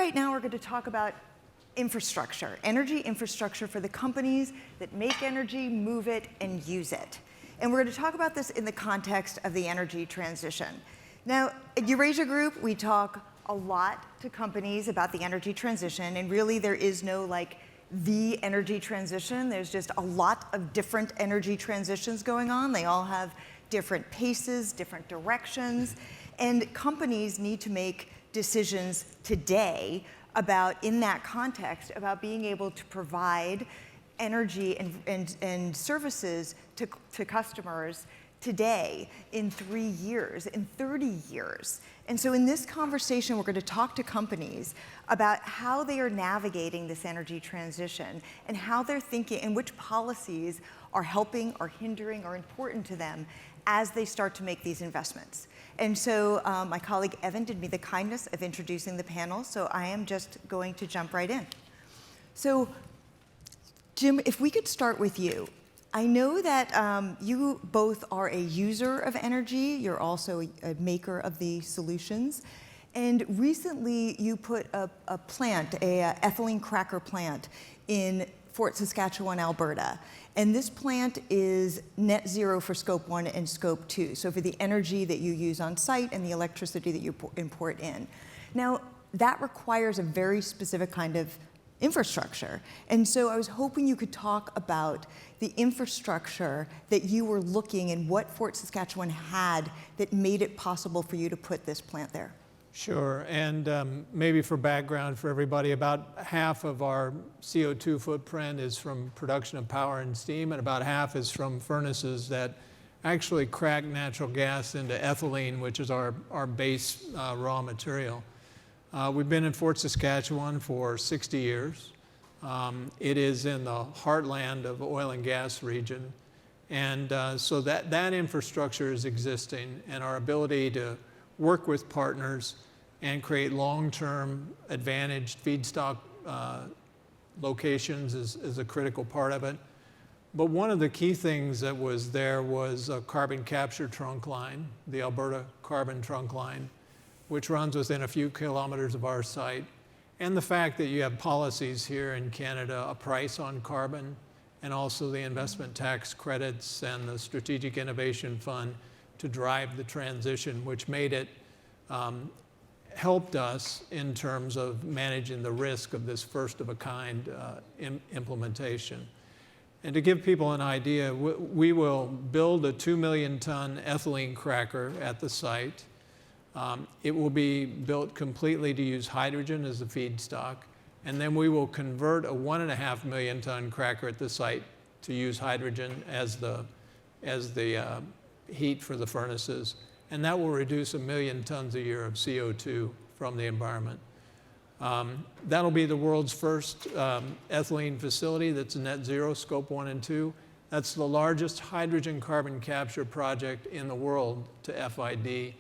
right now we're going to talk about infrastructure, energy infrastructure for the companies that make energy, move it, and use it. And we're going to talk about this in the context of the energy transition. Now, at Eurasia Group, we talk a lot to companies about the energy transition, and really there is no the energy transition. There's just a lot of different energy transitions going on. They all have different paces, different directions, and companies need to make decisions today about, in that context, about being able to provide energy and services to customers today, in 3 years, in 30 years. And so in this conversation, we're going to talk to companies about how they are navigating this energy transition and how they're thinking and which policies are helping or hindering or important to them as they start to make these investments. And so my colleague Evan did me the kindness of introducing the panel, so I am just going to jump right in. So Jim, if we could start with you. I know that you both are a user of energy. You're also a maker of the solutions. And recently you put a plant, a ethylene cracker plant in Fort Saskatchewan, Alberta. And this plant is net zero for scope 1 and scope 2. So for the energy that you use on site and the electricity that you import in. Now, that requires a very specific kind of infrastructure. And so I was hoping you could talk about the infrastructure that you were looking and what Fort Saskatchewan had that made it possible for you to put this plant there. Sure, and maybe for background for everybody, about half of our CO2 footprint is from production of power and steam, and about half is from furnaces that actually crack natural gas into ethylene, which is our base raw material. We've been in Fort Saskatchewan for 60 years. It is in the heartland of oil and gas region. And so that infrastructure is existing, and our ability to work with partners and create long-term advantaged feedstock locations is a critical part of it. But one of the key things that was there was a carbon capture trunk line, the Alberta Carbon Trunk Line, which runs within a few kilometers of our site, and the fact that you have policies here in Canada, a price on carbon, and also the investment tax credits and the Strategic Innovation Fund to drive the transition, which made it, helped us in terms of managing the risk of this first-of-a-kind implementation. And to give people an idea, we will build a 2 million ton ethylene cracker at the site. It will be built completely to use hydrogen as the feedstock, and then we will convert a 1.5 million ton cracker at the site to use hydrogen as the heat for the furnaces, and that will reduce 1 million tons a year of CO2 from the environment. That'll be the world's first ethylene facility that's net zero, scope 1 and 2. That's the largest hydrogen carbon capture project in the world to FID,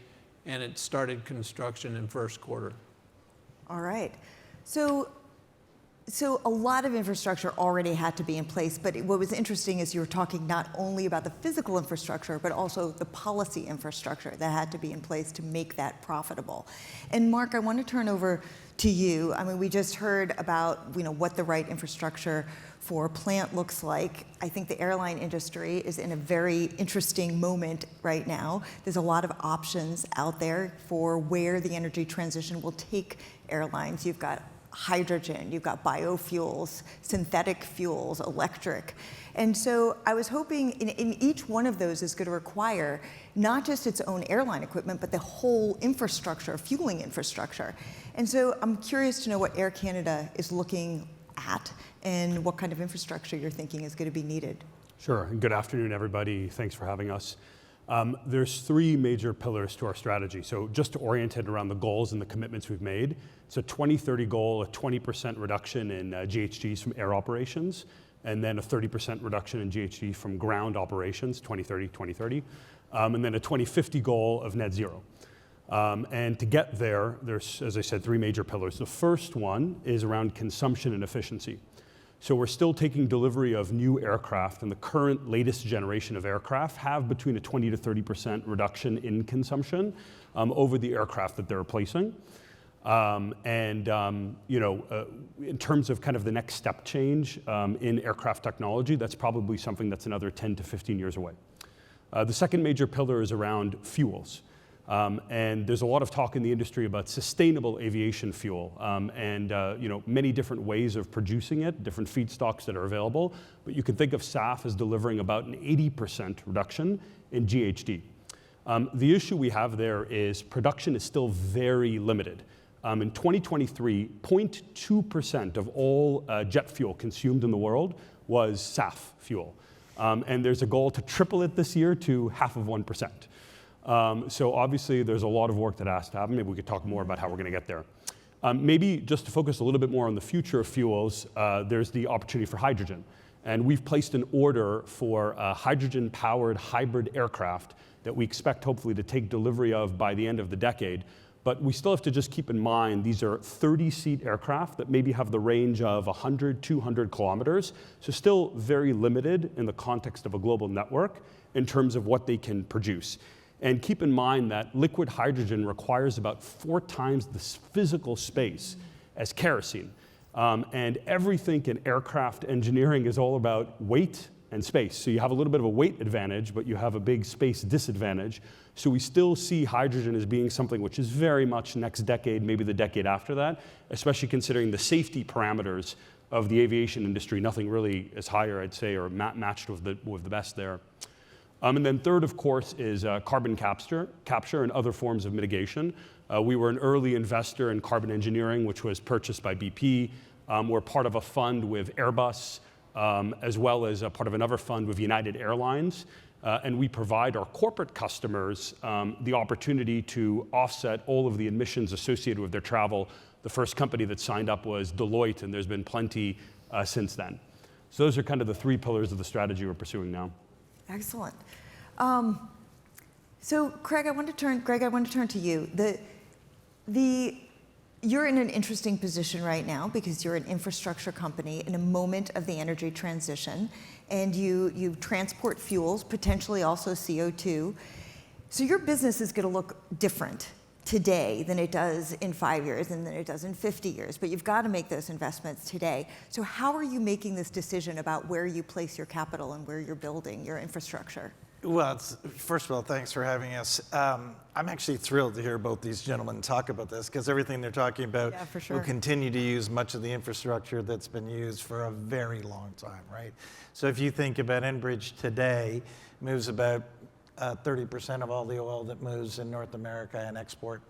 and it started construction in first quarter. All right. So a lot of infrastructure already had to be in place, but what was interesting is you were talking not only about the physical infrastructure, but also the policy infrastructure that had to be in place to make that profitable. And Mark, I want to turn over to you. I mean, we just heard about what the right infrastructure for a plant looks like. I think the airline industry is in a very interesting moment right now. There's a lot of options out there for where the energy transition will take airlines. You've got hydrogen, you've got biofuels, synthetic fuels, electric. And so I was hoping in each one of those is going to require not just its own airline equipment, but the whole infrastructure, fueling infrastructure. And so I'm curious to know what Air Canada is looking at and what kind of infrastructure you're thinking is going to be needed. Sure, and good afternoon, everybody. Thanks for having us. There's 3 major pillars to our strategy. So just to orient it around the goals and the commitments we've made. It's a 2030 goal, a 20% reduction in GHGs from air operations, and then a 30% reduction in GHG from ground operations, 2030, and then a 2050 goal of net zero. And to get there, there's, as I said, 3 major pillars. The first one is around consumption and efficiency. So we're still taking delivery of new aircraft, and the current latest generation of aircraft have between a 20 to 30% reduction in consumption over the aircraft that they're replacing. In terms of kind of the next step change in aircraft technology, that's probably something that's another 10 to 15 years away. The second major pillar is around fuels. And there's a lot of talk in the industry about sustainable aviation fuel many different ways of producing it, different feedstocks that are available. But you can think of SAF as delivering about an 80% reduction in GHG. The issue we have there is production is still very limited. In 2023, 0.2% of all jet fuel consumed in the world was SAF fuel. And there's a goal to triple it this year to 0.5%. So obviously there's a lot of work that has to happen. Maybe we could talk more about how we're going to get there. Maybe just to focus a little bit more on the future of fuels, there's the opportunity for hydrogen. And we've placed an order for a hydrogen-powered hybrid aircraft that we expect hopefully to take delivery of by the end of the decade. But we still have to just keep in mind these are 30-seat aircraft that maybe have the range of 100, 200 kilometers. So still very limited in the context of a global network in terms of what they can produce. And keep in mind that liquid hydrogen requires about 4 times the physical space as kerosene. And everything in aircraft engineering is all about weight and space. So you have a little bit of a weight advantage, but you have a big space disadvantage. So we still see hydrogen as being something which is very much next decade, maybe the decade after that, especially considering the safety parameters of the aviation industry. Nothing really is higher, I'd say, or matched with the best there. And then third, of course, is carbon capture and other forms of mitigation. We were an early investor in carbon engineering, which was purchased by BP. We're part of a fund with Airbus, as well as a part of another fund with United Airlines. And we provide our corporate customers the opportunity to offset all of the emissions associated with their travel. The first company that signed up was Deloitte, and there's been plenty since then. So those are kind of the 3 pillars of the strategy we're pursuing now. Excellent. So Greg, I want to turn to you. You're in an interesting position right now because you're an infrastructure company in a moment of the energy transition, and you transport fuels, potentially also CO2. So your business is going to look different today than it does in 5 years and than it does in 50 years, but you've got to make those investments today. So how are you making this decision about where you place your capital and where you're building your infrastructure? Well, first of all, thanks for having us. I'm actually thrilled to hear both these gentlemen talk about this because everything they're talking about will continue to use much of the infrastructure that's been used for a very long time, right? So if you think about Enbridge today, moves about 30% of all the oil that moves in North America and export,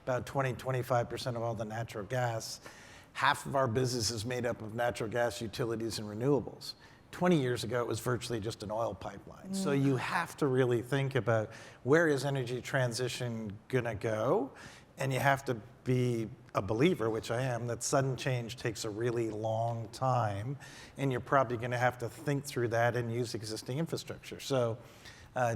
about 25% of all the natural gas. Half of our business is made up of natural gas utilities and renewables. 20 years ago, it was virtually just an oil pipeline. So you have to really think about where is energy transition gonna go? And you have to be a believer, which I am, that sudden change takes a really long time. And you're probably gonna have to think through that and use existing infrastructure. So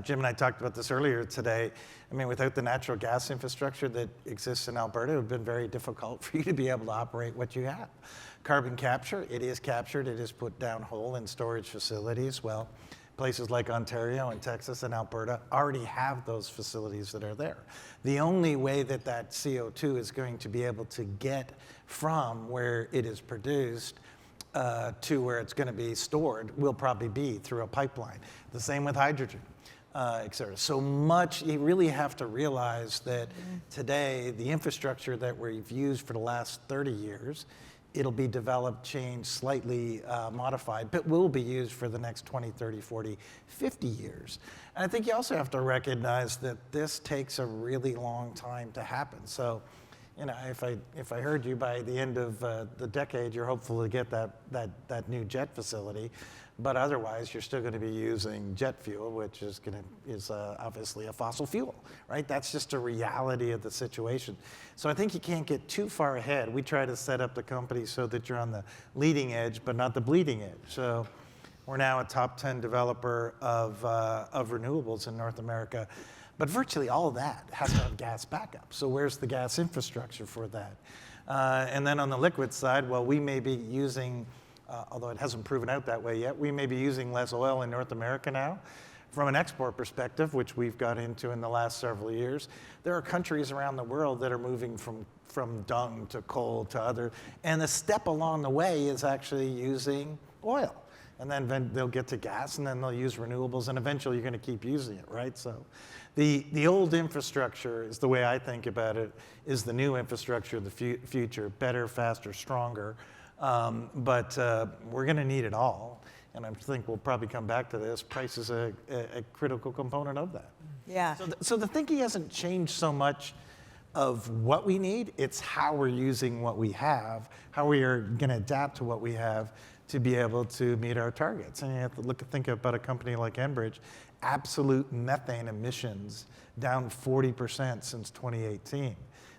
Jim and I talked about this earlier today. I mean, without the natural gas infrastructure that exists in Alberta, it would have been very difficult for you to be able to operate what you have. Carbon capture, it is captured, it is put down whole in storage facilities. Well, places like Ontario and Texas and Alberta already have those facilities that are there. The only way that that CO2 is going to be able to get from where it is produced to where it's going to be stored will probably be through a pipeline. The same with hydrogen, et cetera. So much, you really have to realize that today, the infrastructure that we've used for the last 30 years, it'll be developed, changed, slightly modified, but will be used for the next 20, 30, 40, 50 years. And I think you also have to recognize that this takes a really long time to happen. So, you know, if I heard you by the end of the decade, you're hopeful to get that new jet facility. But otherwise, you're still going to be using jet fuel, which is obviously a fossil fuel, right? That's just a reality of the situation. So I think you can't get too far ahead. We try to set up the company so that you're on the leading edge, but not the bleeding edge. So we're now a top 10 developer of renewables in North America. But virtually all of that has to have gas backup. So where's the gas infrastructure for that? And then on the liquid side, well, we may be using, although it hasn't proven out that way yet, we may be using less oil in North America now. From an export perspective, which we've got into in the last several years, there are countries around the world that are moving from from dung to coal to other. And the step along the way is actually using oil. And then they'll get to gas, and then they'll use renewables, and eventually you're going to keep using it, right? So the old infrastructure is the way I think about it, is the new infrastructure of the future, better, faster, stronger. But we're going to need it all. And I think we'll probably come back to this. Price is a critical component of that. Yeah. So the thinking hasn't changed so much of what we need. It's how we're using what we have, how we are going to adapt to what we have to be able to meet our targets. And you have to think about a company like Enbridge, absolute methane emissions down 40% since 2018.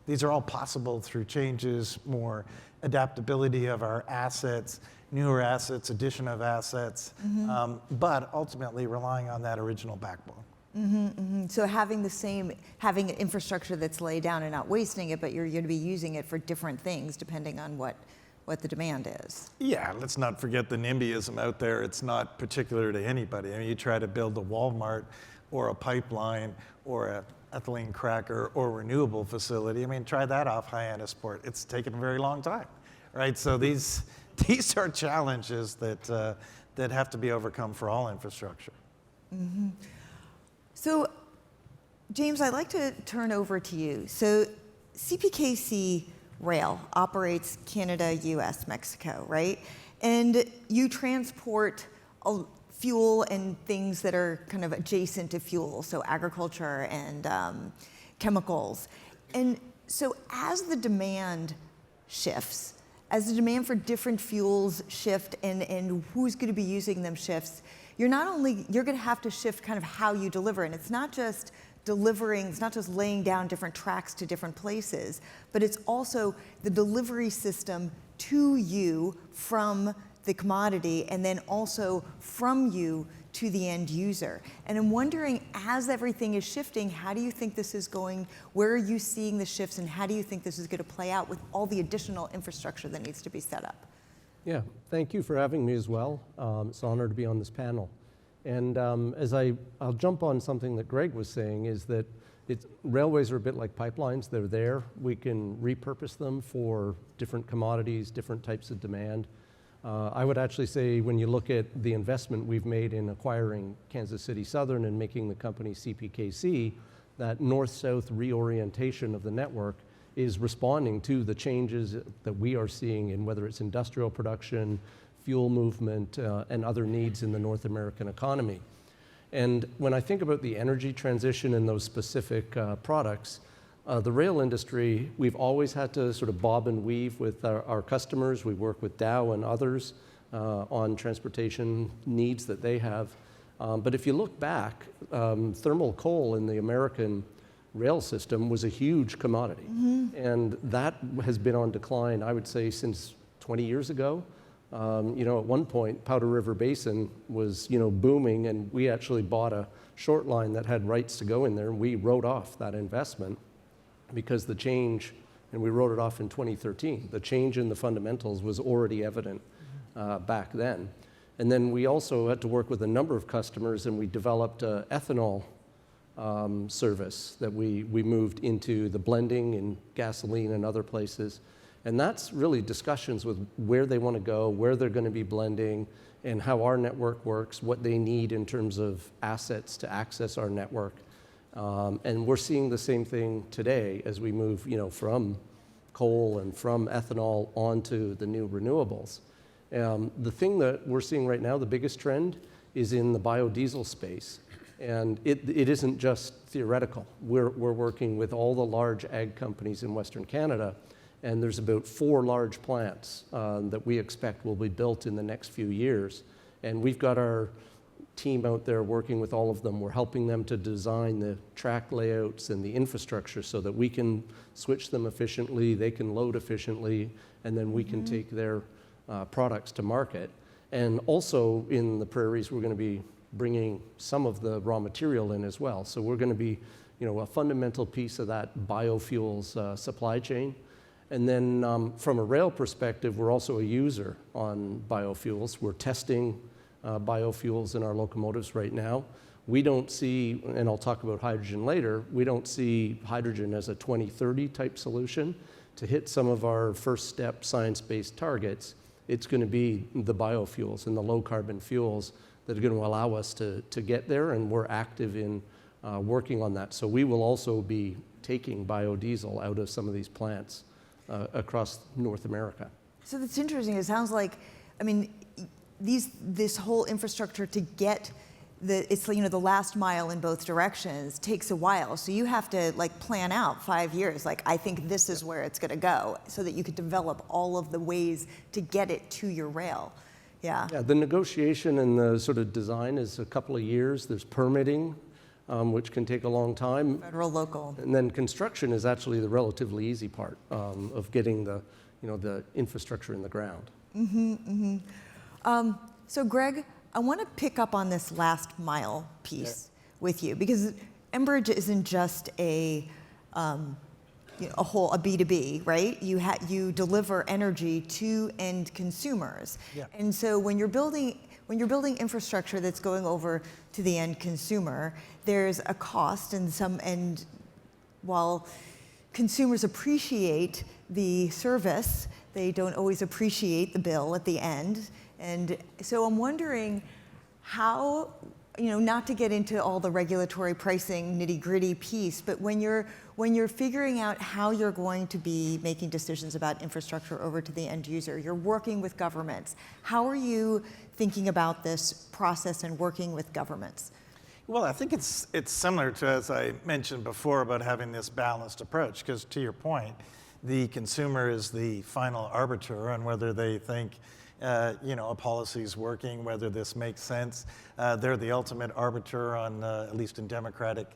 These are all possible through changes, more adaptability of our assets, newer assets, addition of assets, but ultimately relying on that original backbone. So having infrastructure that's laid down and not wasting it, but you're going to be using it for different things depending on what the demand is. Yeah, let's not forget the NIMBYism out there. It's not particular to anybody. I mean, you try to build a Walmart or a pipeline or a ethylene cracker or renewable facility. I mean, try that off Hyannisport. It's taken a very long time, right? So these are challenges that have to be overcome for all infrastructure. So, James, I'd like to turn over to you. So, CPKC Rail operates Canada, US, Mexico, right? And you transport fuel and things that are kind of adjacent to fuel, so agriculture and chemicals. And so as the demand shifts, as the demand for different fuels shift and who's going to be using them shifts, you're going to have to shift kind of how you deliver. And it's not just delivering, it's not just laying down different tracks to different places, but it's also the delivery system to you from the commodity and then also from you to the end user. And I'm wondering, as everything is shifting, how do you think this is going, where are you seeing the shifts, and how do you think this is going to play out with all the additional infrastructure that needs to be set up? Yeah, thank you for having me as well. It's an honor to be on this panel. And I'll jump on something that Greg was saying, is that railways are a bit like pipelines. They're there. We can repurpose them for different commodities, different types of demand. I would actually say when you look at the investment we've made in acquiring Kansas City Southern and making the company CPKC, that north-south reorientation of the network is responding to the changes that we are seeing in whether it's industrial production, fuel movement, and other needs in the North American economy. And when I think about the energy transition and those specific products, the rail industry, we've always had to sort of bob and weave with our customers. We work with Dow and others on transportation needs that they have. But if you look back, thermal coal in the American rail system was a huge commodity. And that has been on decline, I would say, since 20 years ago. At one point, Powder River Basin was, booming, and we actually bought a short line that had rights to go in there, and we wrote off that investment because the change, and we wrote it off in 2013, the change in the fundamentals was already evident back then. And then we also had to work with a number of customers, and we developed an ethanol service that we moved into the blending in gasoline and other places. And that's really discussions with where they want to go, where they're going to be blending, and how our network works, what they need in terms of assets to access our network. And we're seeing the same thing today as we move, from coal and from ethanol onto the new renewables. The thing that we're seeing right now, the biggest trend, is in the biodiesel space. And it isn't just theoretical. We're working with all the large ag companies in Western Canada, and there's about 4 large plants that we expect will be built in the next few years. And we've got our team out there working with all of them. We're helping them to design the track layouts and the infrastructure so that we can switch them efficiently, they can load efficiently, and then we can take their products to market. And also in the prairies, we're going to be bringing some of the raw material in as well. So we're going to be, a fundamental piece of that biofuels supply chain. And then from a rail perspective, we're also a user on biofuels. We're testing biofuels in our locomotives right now. We don't see, and I'll talk about hydrogen later, we don't see hydrogen as a 2030 type solution. to hit some of our first step science-based targets, it's going to be the biofuels and the low carbon fuels that are going to allow us to get there, and we're active in working on that. So we will also be taking biodiesel out of some of these plants across North America. So that's interesting. It sounds like, I mean, this whole infrastructure to get the last mile in both directions takes a while. So you have to like plan out 5 years. Like, I think this is where it's going to go, so that you could develop all of the ways to get it to your rail. Yeah. Yeah, the negotiation and the sort of design is a couple of years. There's permitting, which can take a long time. Federal, local. And then construction is actually the relatively easy part of getting the infrastructure in the ground. So Greg, I want to pick up on this last mile piece with you, because Enbridge isn't just a B2B, right? You deliver energy to end consumers. Yeah. And so when you're building infrastructure that's going over to the end consumer, there's a cost, and while consumers appreciate the service, they don't always appreciate the bill at the end. And so I'm wondering how, not to get into all the regulatory pricing nitty-gritty piece, but when you're figuring out how you're going to be making decisions about infrastructure over to the end user, you're working with governments. How are you thinking about this process and working with governments? Well, I think it's similar to, as I mentioned before, about having this balanced approach, because to your point, the consumer is the final arbiter on whether they think a policy is working, whether this makes sense. They're the ultimate arbiter on, at least in democratic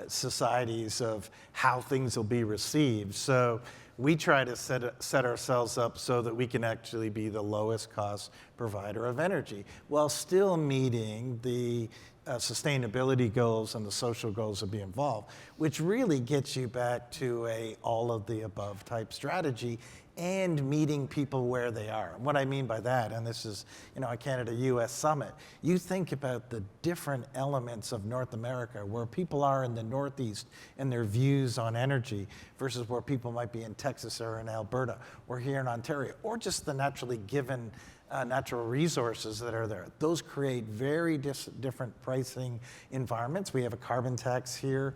societies, of how things will be received. So we try to set ourselves up so that we can actually be the lowest cost provider of energy, while still meeting the sustainability goals and the social goals that be involved, which really gets you back to a all of the above type strategy and meeting people where they are. What I mean by that, and this is, a Canada-US summit, you think about the different elements of North America, where people are in the Northeast and their views on energy versus where people might be in Texas or in Alberta or here in Ontario, or just the naturally given natural resources that are there. Those create very different pricing environments. We have a carbon tax here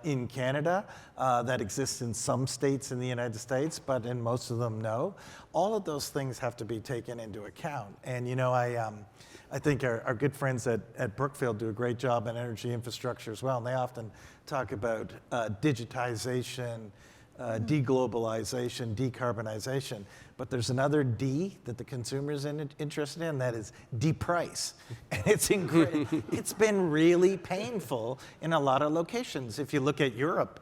in Canada that exists in some states in the United States, but in most of them, no. All of those things have to be taken into account. And I think our good friends at Brookfield do a great job in energy infrastructure as well. And they often talk about digitization, deglobalization, decarbonization. But there's another D that the consumer is interested in, that is deprice. And it's been really painful in a lot of locations. If you look at Europe,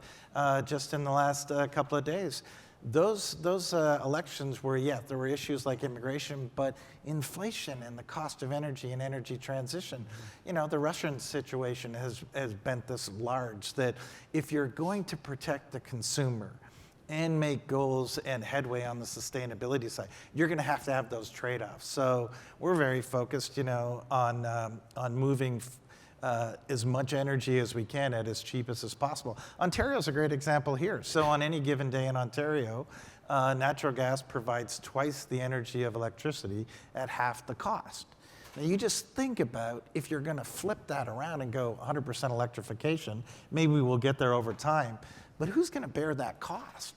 just in the last couple of days, those elections were, there were issues like immigration, but inflation and the cost of energy and energy transition. The Russian situation has bent this large, that if you're going to protect the consumer and make goals and headway on the sustainability side, you're going to have those trade-offs. So we're very focused, on moving as much energy as we can at as cheapest as possible. Ontario's a great example here. So on any given day in Ontario, natural gas provides twice the energy of electricity at half the cost. Now you just think about, if you're going to flip that around and go 100% electrification, maybe we'll get there over time, but who's going to bear that cost?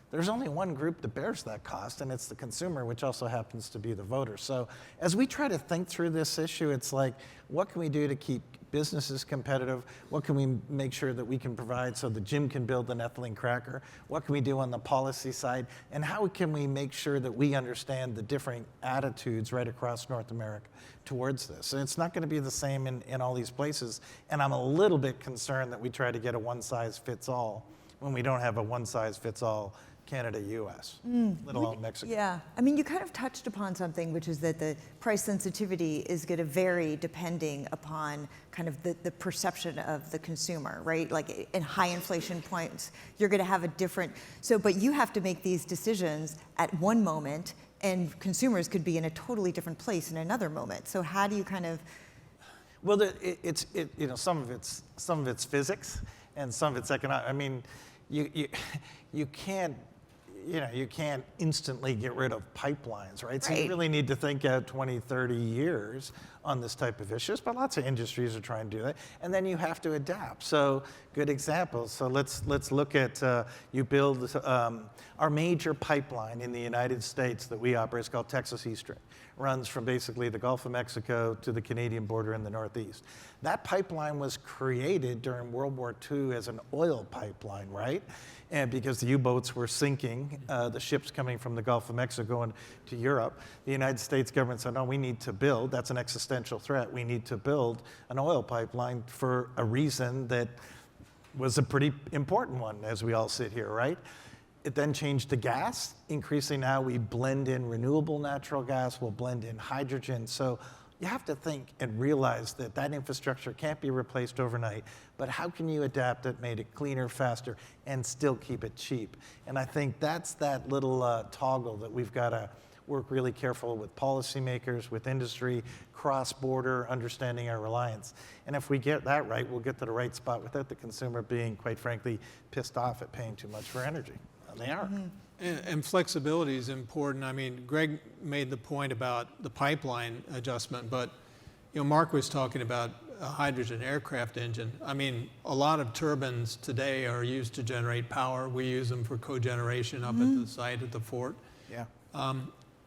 There's only one group that bears that cost, and it's the consumer, which also happens to be the voter. So as we try to think through this issue, it's like, what can we do to keep businesses competitive? What can we make sure that we can provide so the Jim can build an ethylene cracker? What can we do on the policy side? And how can we make sure that we understand the different attitudes right across North America towards this? And it's not going to be the same in all these places. And I'm a little bit concerned that we try to get a one-size-fits-all when we don't have a one-size-fits-all Canada, US, let alone Mexico. Yeah, I mean, you kind of touched upon something, which is that the price sensitivity is going to vary depending upon kind of the perception of the consumer, right? Like in high inflation points, you're going to have a different, but you have to make these decisions at one moment, and consumers could be in a totally different place in another moment. So how do you kind of? Well, some of it's physics and some of it's economic. I mean, you can't, you can't instantly get rid of pipelines, right? So you Right. really need to think out 20, 30 years on this type of issues, but lots of industries are trying to do that. And then you have to adapt. So good examples. So let's look at, you build, our major pipeline in the United States that we operate is called Texas Eastern. Runs from basically the Gulf of Mexico to the Canadian border in the Northeast. That pipeline was created during World War II as an oil pipeline, right? And because the U-boats were sinking, the ships coming from the Gulf of Mexico and to Europe, the United States government said, no, we need to build, that's an existential threat, we need to build an oil pipeline for a reason that was a pretty important one as we all sit here, right? It then changed to gas. Increasingly now we blend in renewable natural gas, we'll blend in hydrogen. So you have to think and realize that that infrastructure can't be replaced overnight, but how can you adapt it, make it cleaner, faster, and still keep it cheap? And I think that's that little toggle that we've got to work really careful with policymakers, with industry, cross-border, understanding our reliance. And if we get that right, we'll get to the right spot without the consumer being, quite frankly, pissed off at paying too much for energy. And they are. Mm-hmm. And flexibility is important. I mean, Greg made the point about the pipeline adjustment, but Mark was talking about a hydrogen aircraft engine. I mean, a lot of turbines today are used to generate power. We use them for cogeneration up at the site at the fort. Yeah.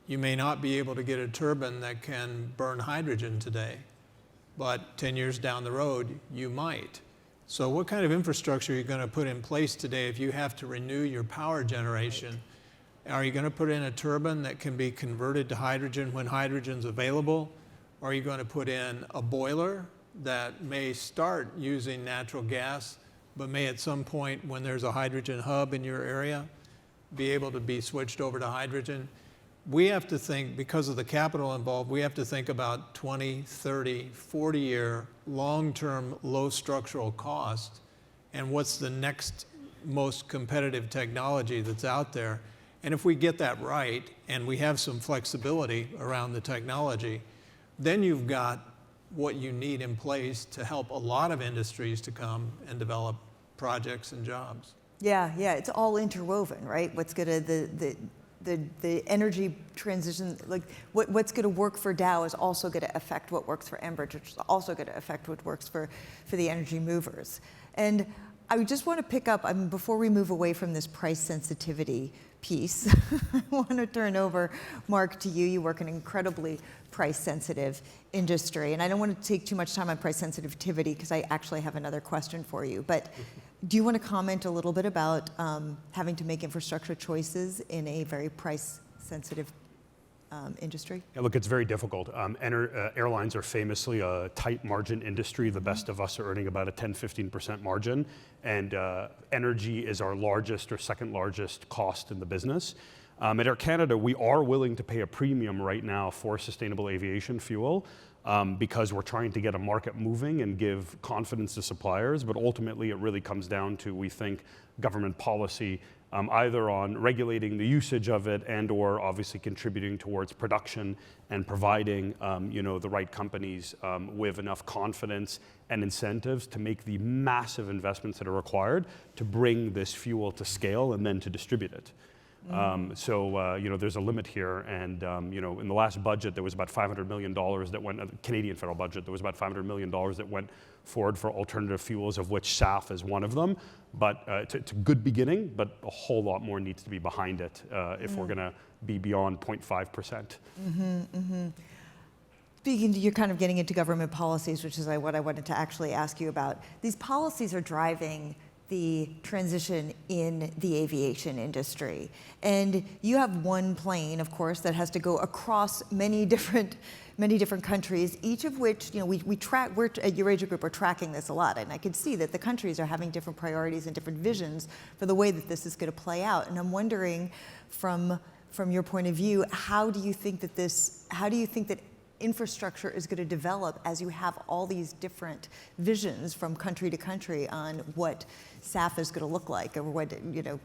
You may not be able to get a turbine that can burn hydrogen today, but 10 years down the road, you might. So what kind of infrastructure are you going to put in place today if you have to renew your power generation? Are you going to put in a turbine that can be converted to hydrogen when hydrogen's available? Or are you going to put in a boiler that may start using natural gas, but may at some point when there's a hydrogen hub in your area, be able to be switched over to hydrogen? We have to think, because of the capital involved, we have to think about 20, 30, 40-year, long-term, low structural cost, and what's the next most competitive technology that's out there. And if we get that right, and we have some flexibility around the technology, then you've got what you need in place to help a lot of industries to come and develop projects and jobs. Yeah, it's all interwoven, right? What's going to, the energy transition, like what's going to work for Dow is also going to affect what works for Enbridge, which is also going to affect what works for the energy movers. And I just want to pick up, before we move away from this price sensitivity piece, I want to turn over, Mark, to you. You work in an incredibly price-sensitive industry, and I don't want to take too much time on price sensitivity because I actually have another question for you. But do you want to comment a little bit about having to make infrastructure choices in a very price-sensitive industry? Yeah, look, it's very difficult. Airlines are famously a tight margin industry. The best of us are earning about a 10-15% margin, and energy is our largest or second largest cost in the business. At Air Canada, we are willing to pay a premium right now for sustainable aviation fuel because we're trying to get a market moving and give confidence to suppliers, but ultimately it really comes down to, we think, government policy either on regulating the usage of it and or obviously contributing towards production and providing the right companies with enough confidence and incentives to make the massive investments that are required to bring this fuel to scale and then to distribute it. There's a limit here, and in the last budget there was about $500 million that went, Canadian federal budget, there was about $500 million that went forward for alternative fuels, of which SAF is one of them. But it's a good beginning, but a whole lot more needs to be behind it if we're going to be beyond 0.5%. Speaking to, you're kind of getting into government policies, which is what I wanted to actually ask you about. These policies are driving the transition in the aviation industry. And you have one plane, of course, that has to go across many different countries, each of which, we're at Eurasia Group, we're tracking this a lot, and I can see that the countries are having different priorities and different visions for the way that this is going to play out. And I'm wondering, from your point of view, how do you think that infrastructure is going to develop as you have all these different visions from country to country on what SAF is going to look like, or what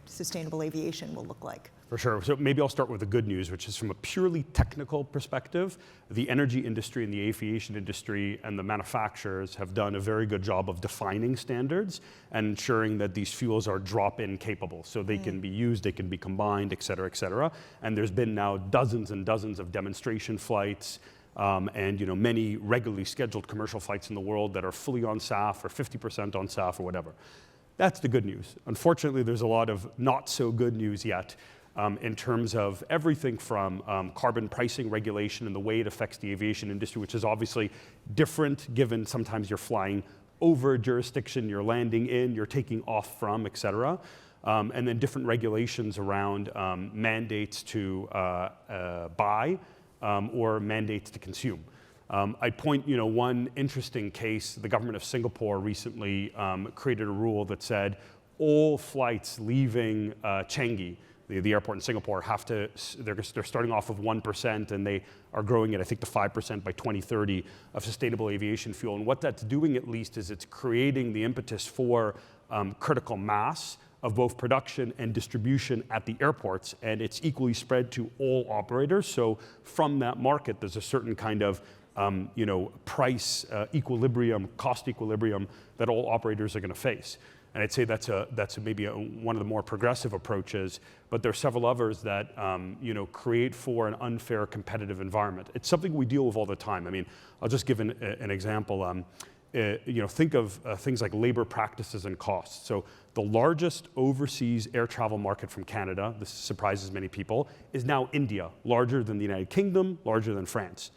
sustainable aviation will look like. For sure. So maybe I'll start with the good news, which is from a purely technical perspective, the energy industry and the aviation industry and the manufacturers have done a very good job of defining standards and ensuring that these fuels are drop-in capable. So they can be used, they can be combined, et cetera, et cetera. And there's been now dozens and dozens of demonstration flights and many regularly scheduled commercial flights in the world that are fully on SAF or 50% on SAF or whatever. That's the good news. Unfortunately, there's a lot of not so good news yet. In terms of everything from carbon pricing regulation and the way it affects the aviation industry, which is obviously different given sometimes you're flying over jurisdiction, you're landing in, you're taking off from, et cetera. And then different regulations around mandates to buy or mandates to consume. I'd point, one interesting case, the government of Singapore recently created a rule that said all flights leaving Changi, the airport in Singapore, they're starting off of 1% and they are growing at, I think, to 5% by 2030 of sustainable aviation fuel. And what that's doing at least is it's creating the impetus for critical mass of both production and distribution at the airports, and it's equally spread to all operators. So from that market, there's a certain kind of price equilibrium, cost equilibrium that all operators are going to face. And I'd say that's maybe one of the more progressive approaches, but there are several others that create for an unfair competitive environment. It's something we deal with all the time. I mean, I'll just give an example. Think of things like labor practices and costs. So the largest overseas air travel market from Canada, this surprises many people, is now India, larger than the United Kingdom, larger than France.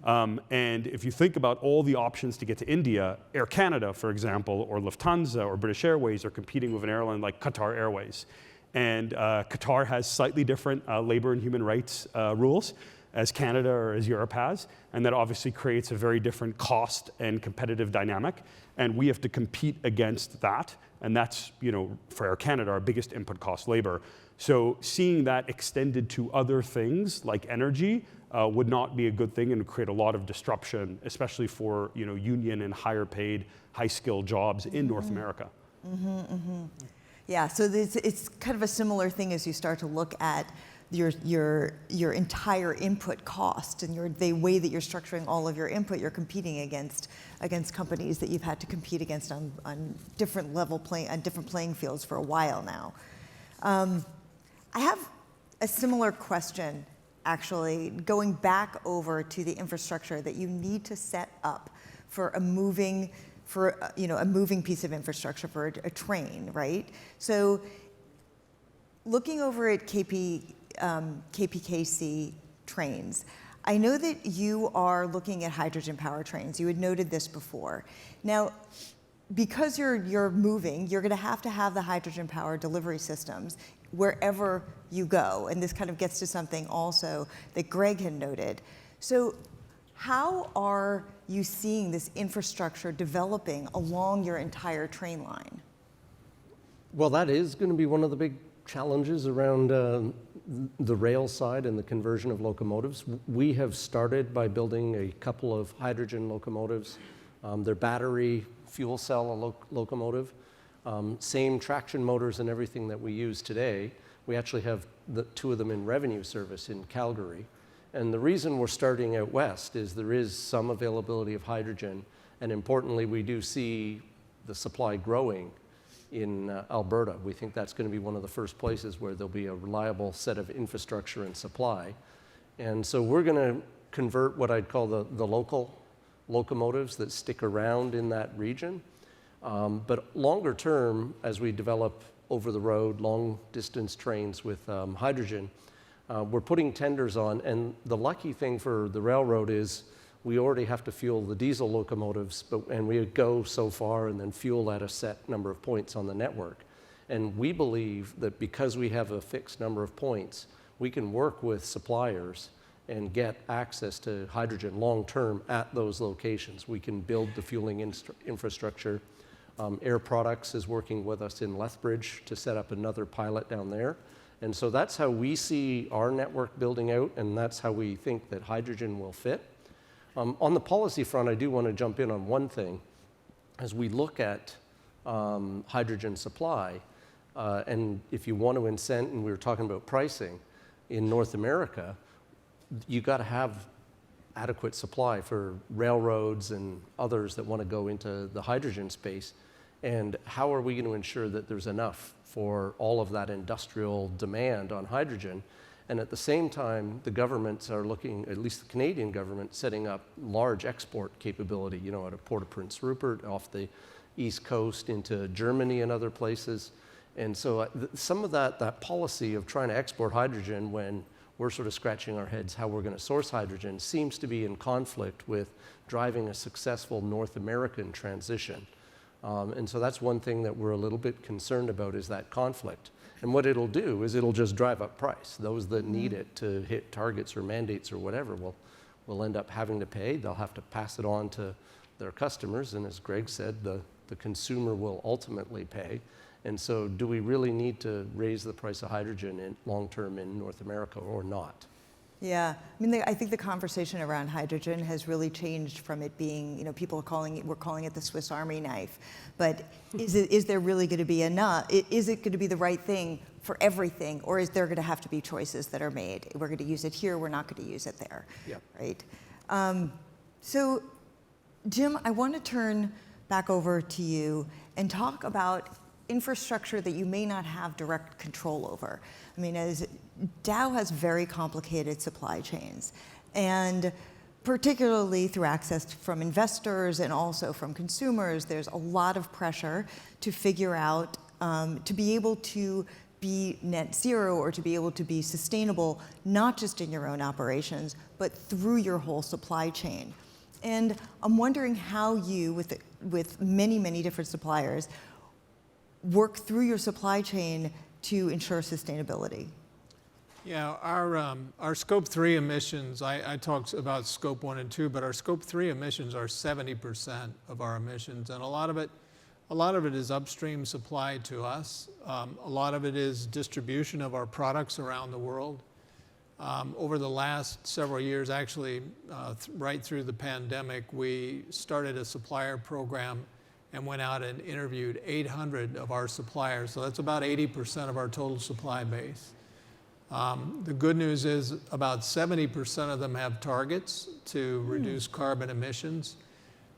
And if you think about all the options to get to India, Air Canada, for example, or Lufthansa or British Airways are competing with an airline like Qatar Airways. And Qatar has slightly different labor and human rights rules as Canada or as Europe has. And that obviously creates a very different cost and competitive dynamic. And we have to compete against that. And that's, for Air Canada, our biggest input cost, labor. So seeing that extended to other things like energy would not be a good thing and would create a lot of disruption, especially for union and higher paid, high skilled jobs in North America. Yeah, so it's kind of a similar thing as you start to look at your entire input cost and the way that you're structuring all of your input. You're competing against companies that you've had to compete against on different playing fields for a while now. I have a similar question, actually, going back over to the infrastructure that you need to set up for a moving piece of infrastructure for a train, right? So, looking over at KPKC trains, I know that you are looking at hydrogen power trains. You had noted this before. Now, because you're moving, you're going to have the hydrogen power delivery systems wherever you go. And this kind of gets to something also that Greg had noted. So how are you seeing this infrastructure developing along your entire train line? Well, that is going to be one of the big challenges around the rail side and the conversion of locomotives. We have started by building a couple of hydrogen locomotives. They're battery fuel cell locomotive. Same traction motors and everything that we use today. We actually have two of them in revenue service in Calgary. And the reason we're starting out west is there is some availability of hydrogen. And importantly, we do see the supply growing in Alberta. We think that's going to be one of the first places where there'll be a reliable set of infrastructure and supply. And so we're going to convert what I'd call the local locomotives that stick around in that region. But longer term, as we develop over-the-road, long-distance trains with hydrogen, we're putting tenders on. And the lucky thing for the railroad is we already have to fuel the diesel locomotives, and we go so far and then fuel at a set number of points on the network. And we believe that because we have a fixed number of points, we can work with suppliers and get access to hydrogen long-term at those locations. We can build the fueling infrastructure. Air Products is working with us in Lethbridge to set up another pilot down there. And so that's how we see our network building out, and that's how we think that hydrogen will fit. On the policy front, I do want to jump in on one thing. As we look at hydrogen supply, and if you want to incent, and we were talking about pricing, in North America, you got to have adequate supply for railroads and others that want to go into the hydrogen space. And how are we going to ensure that there's enough for all of that industrial demand on hydrogen? And at the same time, the governments are looking, at least the Canadian government, setting up large export capability, you know, at a Port of Prince Rupert, off the East Coast into Germany and other places. And so some of that policy of trying to export hydrogen when we're sort of scratching our heads how we're going to source hydrogen seems to be in conflict with driving a successful North American transition. And so that's one thing that we're a little bit concerned about, is that conflict. And what it'll do is it'll just drive up price. Those that need it to hit targets or mandates or whatever will end up having to pay. They'll have to pass it on to their customers. And as Greg said, the consumer will ultimately pay. And so do we really need to raise the price of hydrogen in long-term in North America or not? Yeah, I mean, I think the conversation around hydrogen has really changed from it being, you know, we're calling it the Swiss Army knife. But is there really going to be enough? Is it going to be the right thing for everything, or is there going to have to be choices that are made? We're going to use it here, we're not going to use it there, Yep. right? So, Jim, I want to turn back over to you and talk about infrastructure that you may not have direct control over. I mean, as Dow has very complicated supply chains, and particularly through access from investors and also from consumers, there's a lot of pressure to figure out, to be able to be net zero or to be able to be sustainable, not just in your own operations, but through your whole supply chain. And I'm wondering how you, with many, many different suppliers, work through your supply chain to ensure sustainability. Yeah, our Scope 3 emissions, I talked about Scope 1 and 2, but our Scope 3 emissions are 70% of our emissions, and a lot of it is upstream supply to us. A lot of it is distribution of our products around the world. Over the last several years, actually, right through the pandemic, we started a supplier program and went out and interviewed 800 of our suppliers. So that's about 80% of our total supply base. The good news is about 70% of them have targets to reduce carbon emissions.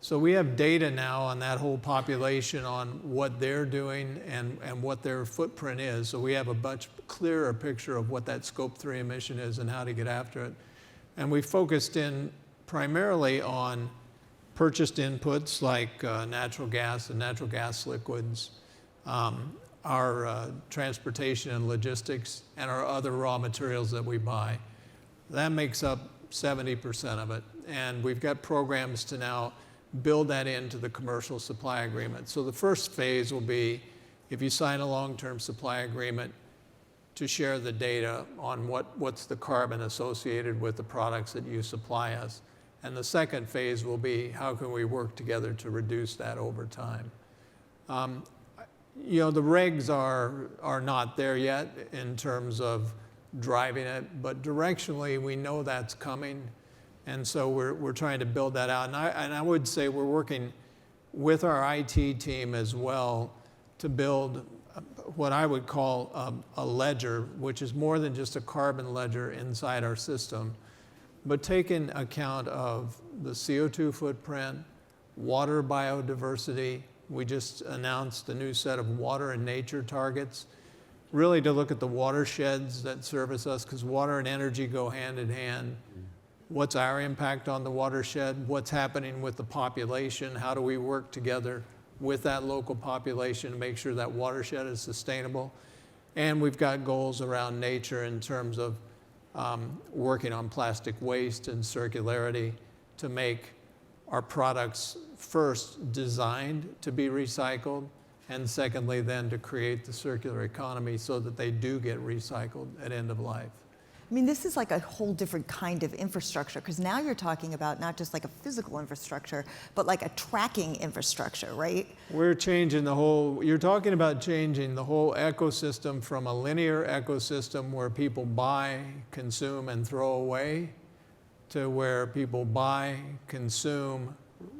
So we have data now on that whole population on what they're doing and what their footprint is. So we have a much clearer picture of what that Scope 3 emission is and how to get after it. And we focused in primarily on purchased inputs like natural gas and natural gas liquids, our transportation and logistics, and our other raw materials that we buy. That makes up 70% of it. And we've got programs to now build that into the commercial supply agreement. So the first phase will be, if you sign a long-term supply agreement, to share the data on what's the carbon associated with the products that you supply us. And the second phase will be, how can we work together to reduce that over time? You know, the regs are not there yet in terms of driving it, but directionally we know that's coming. And so we're trying to build that out. And I would say we're working with our IT team as well to build what I would call a ledger, which is more than just a carbon ledger inside our system, but taking account of the CO2 footprint, water biodiversity. We just announced a new set of water and nature targets, really to look at the watersheds that service us, because water and energy go hand in hand. What's our impact on the watershed? What's happening with the population? How do we work together with that local population to make sure that watershed is sustainable? And we've got goals around nature in terms of working on plastic waste and circularity to make our products first designed to be recycled, and secondly then to create the circular economy so that they do get recycled at end of life. I mean, this is like a whole different kind of infrastructure, because now you're talking about not just like a physical infrastructure, but like a tracking infrastructure, right? We're changing the whole, you're talking about changing the whole ecosystem from a linear ecosystem where people buy, consume, and throw away, to where people buy, consume,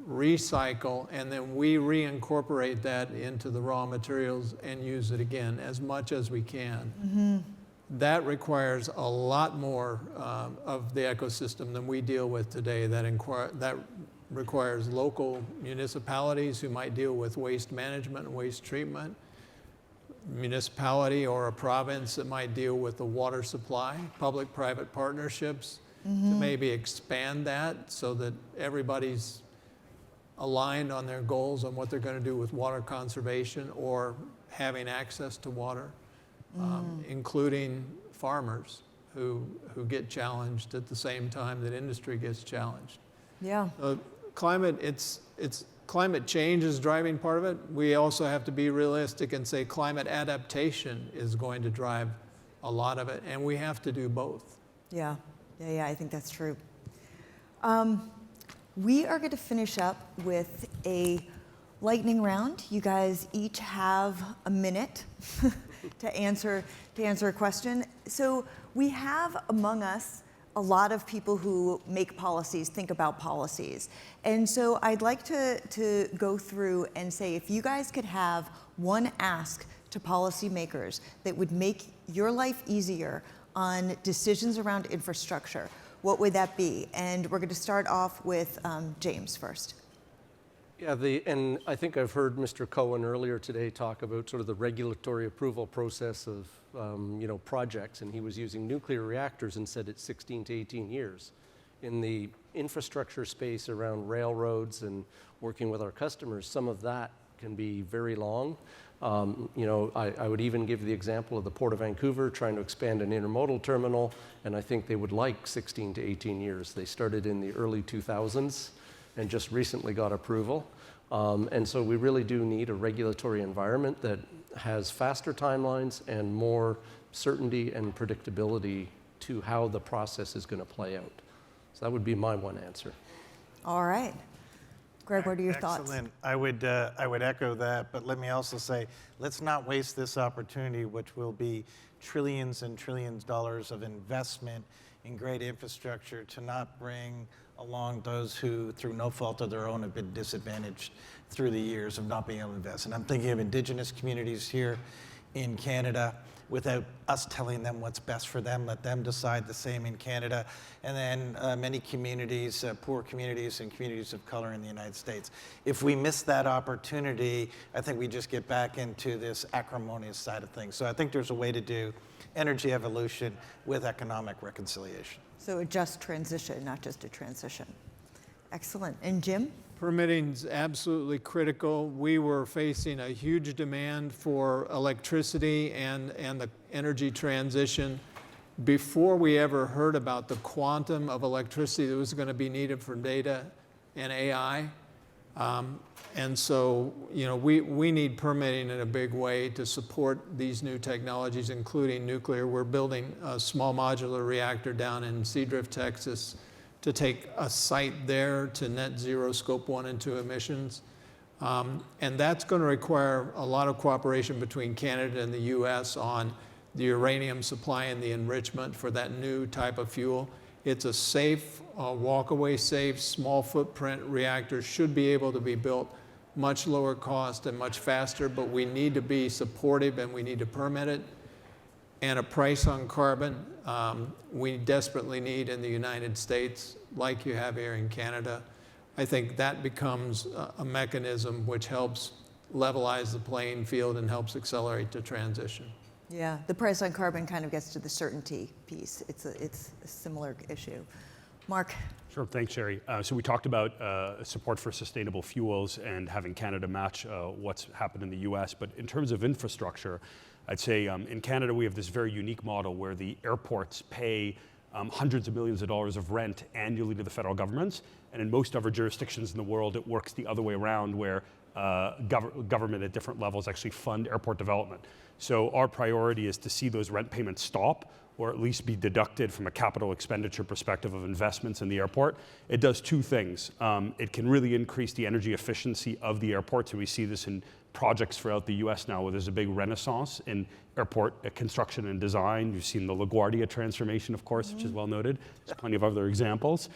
recycle, and then we reincorporate that into the raw materials and use it again as much as we can. That requires a lot more of the ecosystem than we deal with today. That requires local municipalities who might deal with waste management and waste treatment, municipality or a province that might deal with the water supply, public-private partnerships to maybe expand that so that everybody's aligned on their goals on what they're going to do with water conservation or having access to water, including farmers who get challenged at the same time that industry gets challenged. Yeah. Climate change is driving part of it. We also have to be realistic and say climate adaptation is going to drive a lot of it, and we have to do both. Yeah, I think that's true. We are going to finish up with a lightning round. You guys each have a minute to answer a question. So we have among us a lot of people who make policies, think about policies. And so I'd like to go through and say, if you guys could have one ask to policymakers that would make your life easier on decisions around infrastructure, what would that be? And we're going to start off with James first. Yeah, and I think I've heard Mr. Cohen earlier today talk about sort of the regulatory approval process of projects, and he was using nuclear reactors and said it's 16 to 18 years. In the infrastructure space around railroads and working with our customers, some of that can be very long. I would even give the example of the Port of Vancouver trying to expand an intermodal terminal, and I think they would like 16 to 18 years. They started in the early 2000s and just recently got approval. And so we really do need a regulatory environment that has faster timelines and more certainty and predictability to how the process is going to play out. So that would be my one answer. All right. Greg, what are your thoughts? Excellent. I would echo that, but let me also say, let's not waste this opportunity, which will be trillions and trillions of dollars of investment in great infrastructure, to not bring along those who, through no fault of their own, have been disadvantaged through the years of not being able to invest. And I'm thinking of Indigenous communities here in Canada, without us telling them what's best for them, let them decide the same in Canada. And then many communities, poor communities and communities of color in the United States. If we miss that opportunity, I think we just get back into this acrimonious side of things. So I think there's a way to do energy evolution with economic reconciliation. So a just transition, not just a transition. Excellent. And Jim? Permitting is absolutely critical. We were facing a huge demand for electricity and the energy transition before we ever heard about the quantum of electricity that was going to be needed for data and AI. And so, we need permitting in a big way to support these new technologies, including nuclear. We're building a small modular reactor down in Seadrift, Texas, to take a site there to net zero scope 1 and 2 emissions. And that's going to require a lot of cooperation between Canada and the US on the uranium supply and the enrichment for that new type of fuel. It's a safe, walk-away safe, small footprint reactor, should be able to be built much lower cost and much faster, but we need to be supportive and we need to permit it. And a price on carbon, we desperately need in the United States, like you have here in Canada. I think that becomes a mechanism which helps levelize the playing field and helps accelerate the transition. Yeah, the price on carbon kind of gets to the certainty piece. It's a similar issue. Mark? Sure, thanks, Sherry. So we talked about support for sustainable fuels and having Canada match what's happened in the US, but in terms of infrastructure, I'd say in Canada we have this very unique model where the airports pay hundreds of millions of dollars of rent annually to the federal governments, and in most other jurisdictions in the world it works the other way around, where government at different levels actually fund airport development. So our priority is to see those rent payments stop, or at least be deducted from a capital expenditure perspective of investments in the airport. It does two things. It can really increase the energy efficiency of the airport, so we see this in projects throughout the US now where there's a big renaissance in airport construction and design. You've seen the LaGuardia transformation, of course, which is well noted. There's plenty of other examples.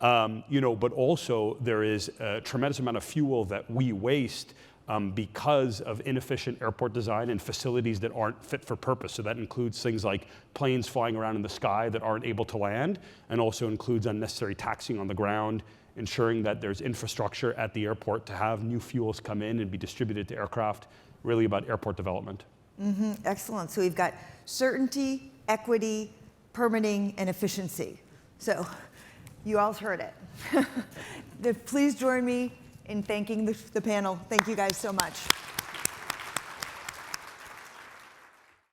But also there is a tremendous amount of fuel that we waste because of inefficient airport design and facilities that aren't fit for purpose. So that includes things like planes flying around in the sky that aren't able to land, and also includes unnecessary taxiing on the ground, ensuring that there's infrastructure at the airport to have new fuels come in and be distributed to aircraft, really about airport development. Excellent. So we've got certainty, equity, permitting, and efficiency. So you all heard it. Please join me in thanking the panel. Thank you guys so much.